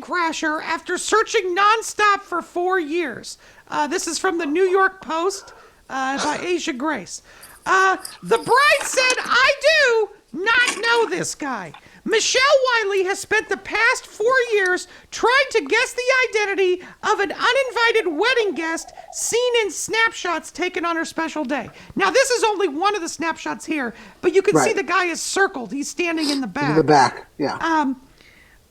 crasher after searching nonstop for 4 years. This is from the New York Post by Asia Grace. The bride said, I do not know this guy. Michelle Wiley has spent the past 4 years trying to guess the identity of an uninvited wedding guest seen in snapshots taken on her special day. Now, this is only one of the snapshots here, but you can see the guy is circled. He's standing in the back. In the back, yeah.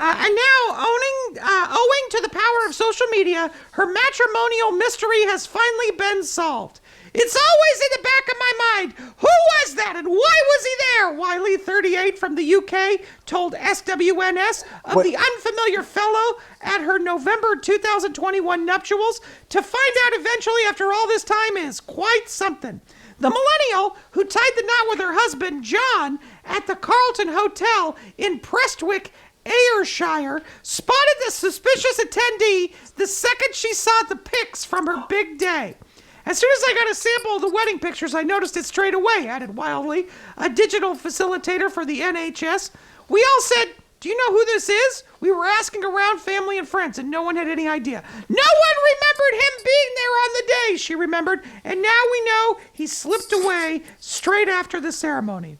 And now, owing to the power of social media, her matrimonial mystery has finally been solved. It's always in the back of my mind. Who was that and why was he there? Wiley, 38, from the UK, told SWNS of the unfamiliar fellow at her November 2021 nuptials. To find out eventually after all this time is quite something. The millennial, who tied the knot with her husband, John, at the Carlton Hotel in Prestwick, Ayrshire, spotted the suspicious attendee the second she saw the pics from her big day. As soon as I got a sample of the wedding pictures, I noticed it straight away, added Wiley, a digital facilitator for the NHS. We all said, do you know who this is? We were asking around family and friends, and no one had any idea. No one remembered him being there on the day, she remembered, and now we know he slipped away straight after the ceremony.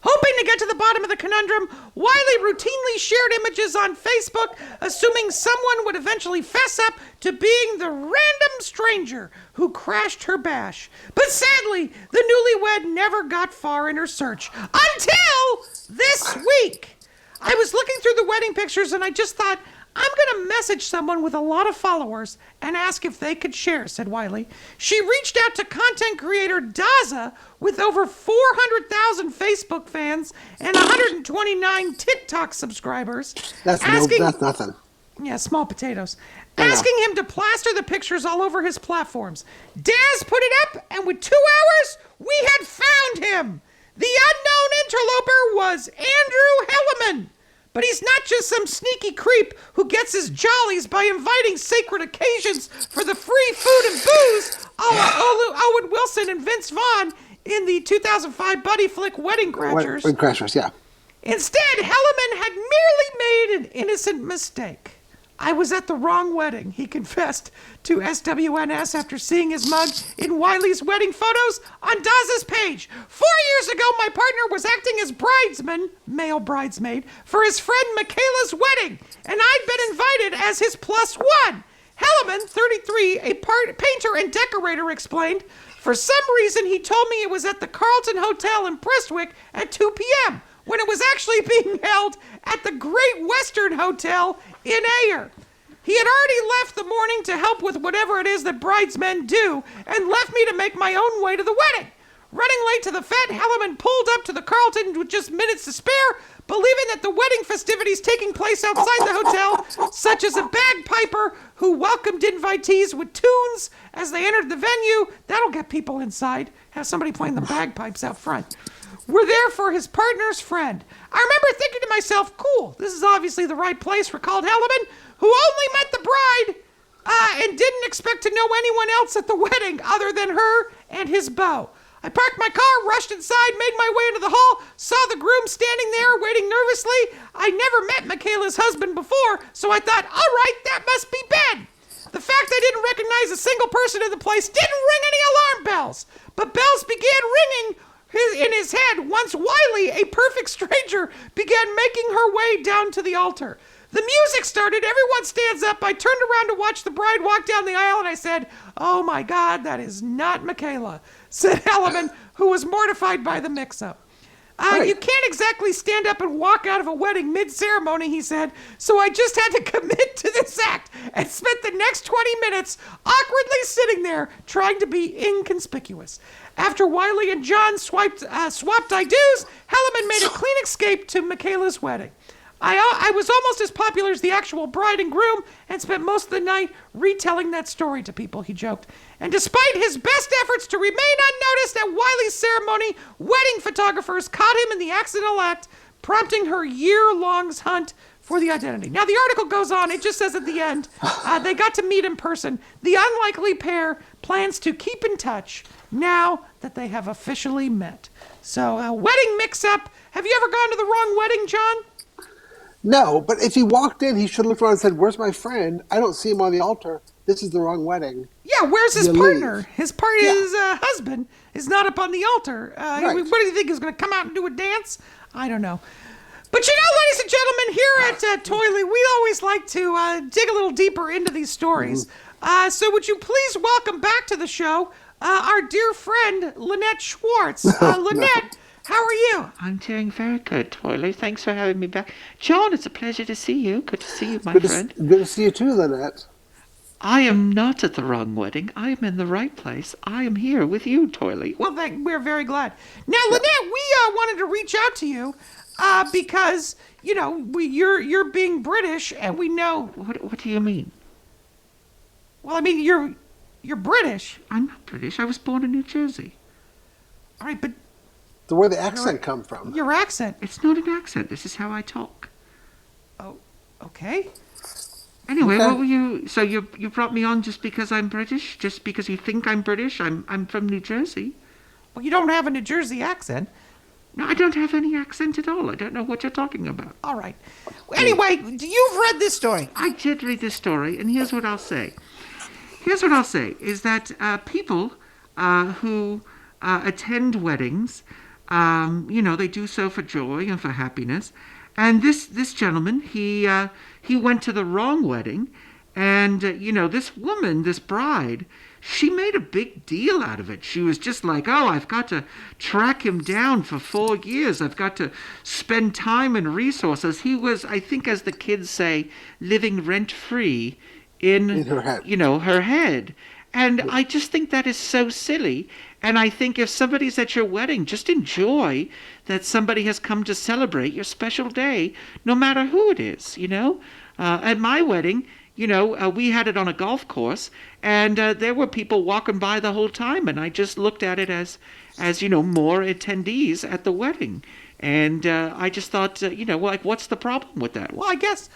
Hoping to get to the bottom of the conundrum, Wiley routinely shared images on Facebook, assuming someone would eventually fess up to being the random stranger who crashed her bash. But sadly, the newlywed never got far in her search. Until this week! I was looking through the wedding pictures and I just thought, I'm going to message someone with a lot of followers and ask if they could share, said Wiley. She reached out to content creator Daza with over 400,000 Facebook fans and 129 TikTok subscribers. That's nothing. Yeah, small potatoes. Asking him to plaster the pictures all over his platforms. Daz put it up, and with 2 hours, we had found him. The unknown interloper was Andrew Helleman. But he's not just some sneaky creep who gets his jollies by inviting sacred occasions for the free food and booze a la Owen Wilson and Vince Vaughn in the 2005 buddy flick Wedding Crashers. Wedding Crashers, yeah. Instead, Helleman had merely made an innocent mistake. I was at the wrong wedding, he confessed to SWNS after seeing his mug in Wiley's wedding photos on Daza's page. 4 years ago, my partner was acting as bridesman, male bridesmaid, for his friend Michaela's wedding, and I'd been invited as his plus one. Helleman, 33, a painter and decorator, explained, for some reason he told me it was at the Carlton Hotel in Prestwick at 2 p.m., when it was actually being held at the Great Western Hotel in Ayr. He had already left the morning to help with whatever it is that bridesmen do and left me to make my own way to the wedding. Running late to the fete, Helleman pulled up to the Carlton with just minutes to spare, believing that the wedding festivities taking place outside the hotel, such as a bagpiper who welcomed invitees with tunes as they entered the venue, that'll get people inside, have somebody playing the bagpipes out front, were there for his partner's friend. I remember thinking to myself, cool, this is obviously the right place, recalled Helleman, who only met the bride and didn't expect to know anyone else at the wedding other than her and his beau. I parked my car, rushed inside, made my way into the hall, saw the groom standing there waiting nervously. I never met Michaela's husband before, so I thought, all right, that must be Ben. The fact I didn't recognize a single person in the place didn't ring any alarm bells, but bells began ringing in his head once Wiley, a perfect stranger, began making her way down to the altar. The music started, everyone stands up. I turned around to watch the bride walk down the aisle and I said, oh my God, that is not Michaela, said Helleman, who was mortified by the mix-up. You can't exactly stand up and walk out of a wedding mid-ceremony, he said, so I just had to commit to this act and spent the next 20 minutes awkwardly sitting there trying to be inconspicuous. After Wiley and John swapped I-do's, Helleman made a clean escape to Michaela's wedding. I was almost as popular as the actual bride and groom and spent most of the night retelling that story to people, he joked. And despite his best efforts to remain unnoticed at Wiley's ceremony, wedding photographers caught him in the accidental act, prompting her year-long hunt for the identity. Now, the article goes on. It just says at the end, they got to meet in person. The unlikely pair plans to keep in touch now that they have officially met. So, wedding mix-up. Have you ever gone to the wrong wedding, John? No, but if he walked in, he should have looked around and said, "Where's my friend? I don't see him on the altar. This is the wrong wedding." Yeah, where's his You partner? leave. His Yeah. husband is not up on the altar. Right. What do you think? He's going to come out and do a dance? I don't know. But you know, ladies and gentlemen, here at Toiley, we always like to dig a little deeper into these stories. So would you please welcome back to the show our dear friend, Lynette Schwartz. Lynette, how are you? I'm doing very good, Toiley. Thanks for having me back. John, it's a pleasure to see you. Good to see you, my friend. Good to see you too, Lynette. I am not at the wrong wedding. I am in the right place. I am here with you, Toiley. Well, we're very glad. Now, Lynette, we wanted to reach out to you because, you know, you're being British, and we know... What do you mean? Well, I mean, you're British. I'm not British. I was born in New Jersey. All right, but... So where the accent come from? Your accent. It's not an accent. This is how I talk. Oh, okay. Anyway, Okay. what were you... So you brought me on just because I'm British? Just because you think I'm British? I'm from New Jersey. Well, you don't have a New Jersey accent. No, I don't have any accent at all. I don't know what you're talking about. All right. Anyway, you've read this story. I did read this story, and here's what I'll say. Here's what I'll say, is that people who attend weddings, you know, they do so for joy and for happiness. And this gentleman, he went to the wrong wedding, and, you know, this woman, this bride, she made a big deal out of it. She was just like, oh, I've got to track him down for 4 years. I've got to spend time and resources. He was, I think, as the kids say, living rent-free in her head. You know, her head. And I just think that is so silly. And I think if somebody's at your wedding, just enjoy that somebody has come to celebrate your special day, no matter who it is, you know. At my wedding, you know, we had it on a golf course, and there were people walking by the whole time, and I just looked at it as you know, more attendees at the wedding. And I just thought, you know, like, what's the problem with that? Well, I guess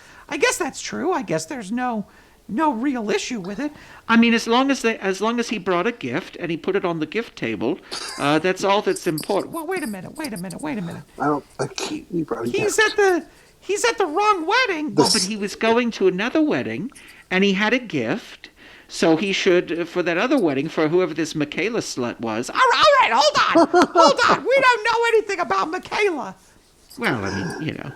that's true. I guess there's no real issue with it. I mean, as long as he brought a gift and he put it on the gift table, that's all that's important. Well, wait a minute. I don't think he probably He's at the wrong wedding. Well, but he was going to another wedding, and he had a gift, so he should, for that other wedding, for whoever this Michaela slut was. All right, hold on. We don't know anything about Michaela. Well, I mean, you know,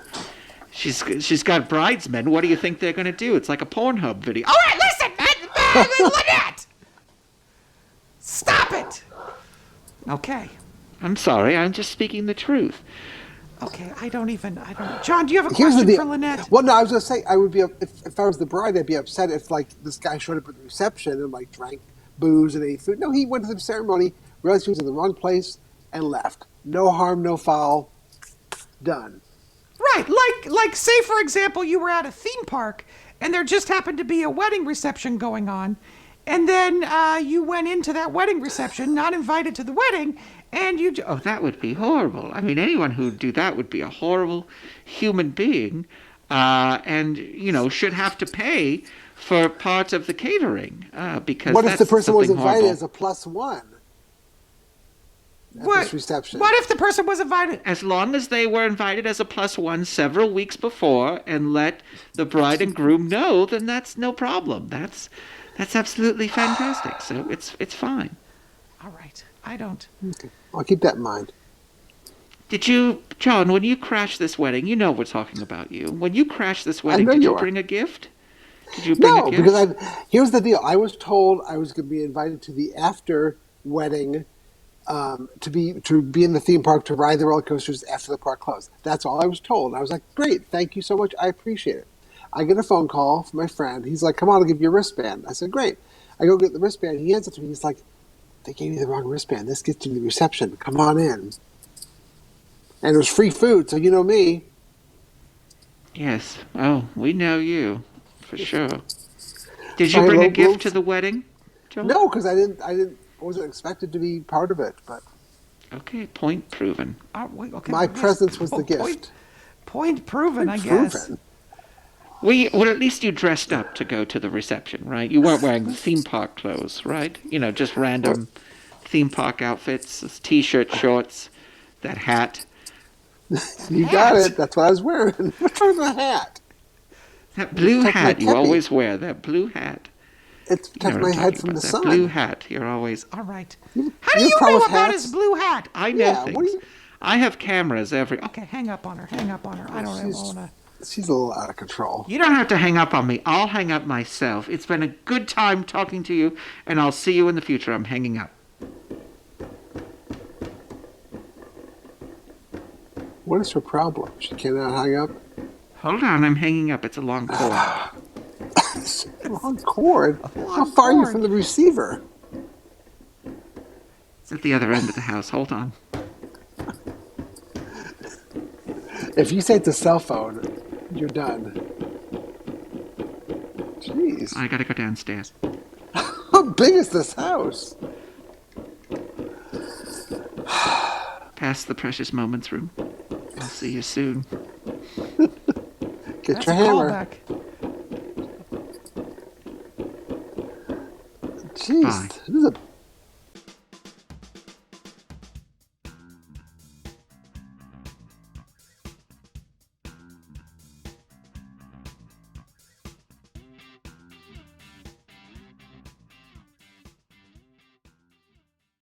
she's got bridesmen. What do you think they're going to do? It's like a Pornhub video. All right, listen, Lynette. Stop it. Okay. I'm sorry. I'm just speaking the truth. Okay, I don't. John, do you have a Here's the question deal. for Lynette? Well, no, I was going to say, I would be, if I was the bride, I'd be upset if, like, this guy showed up at the reception and, like, drank booze and ate food. No, he went to the ceremony, realized he was in the wrong place, and left. No harm, no foul. Done. Right, like say for example, you were at a theme park and there just happened to be a wedding reception going on, and then you went into that wedding reception, not invited to the wedding, and you... Oh, that would be horrible. I mean, anyone who'd do that would be a horrible human being, and, you know, should have to pay for part of the catering, because What if the person was something invited horrible. as a +1 at What? this reception? What if the person was invited? As long as they were invited as a +1 several weeks before and let the bride and groom know, then that's no problem. That's absolutely fantastic. So it's fine. All right, I don't... Okay. I'll keep that in mind. Did you, John, when you crashed this wedding, you know we're talking about you. When you crashed this wedding, know did you you are. bring a gift? Did you bring a No, gift? because here's the deal. I was told I was going to be invited to the after wedding, to be in the theme park to ride the roller coasters after the park closed. That's all I was told. I was like, great, thank you so much. I appreciate it. I get a phone call from my friend. He's like, come on, I'll give you a wristband. I said, great. I go get the wristband. He hands it to me. He's like, they gave you the wrong wristband. This gets you to the reception. Come on in. And it was free food, so you know me. Yes. Oh, we know you, for sure. Did you Fine, bring a well, gift to the wedding, John? No, because I wasn't expected to be part of it, but Okay, point proven. Okay, my I guess- presence was the gift. Point proven, I guess. Proven. Well, at least you dressed up to go to the reception, right? You weren't wearing theme park clothes, right? You know, just random theme park outfits, T-shirt, shorts, that hat. You got it. That's what I was wearing. What's wrong with the hat? That blue Protect my hat you kepi. always wear. That blue hat. It's You know protect what my I'm head talking from about. the That sun. blue hat. You're always. All right. You How do have you a problem know with about hats? his blue hat? I know Yeah, what things. do you- I have cameras every. Okay, hang up on her. Hang up on her. I don't she's, want to. she's a little out of control. You don't have to hang up on me. I'll hang up myself. It's been a good time talking to you, and I'll see you in the future. I'm hanging up. What is her problem? She cannot hang up? Hold on, I'm hanging up. It's a long cord. Long cord? long How far are you cord. from the receiver? It's at the other end of the house. Hold on. If you say it's a cell phone, you're done. Jeez. I gotta go downstairs. How big is this house? Past the precious moments room. I'll see you soon. Get That's your a hammer. callback. Jeez. Bye. This is a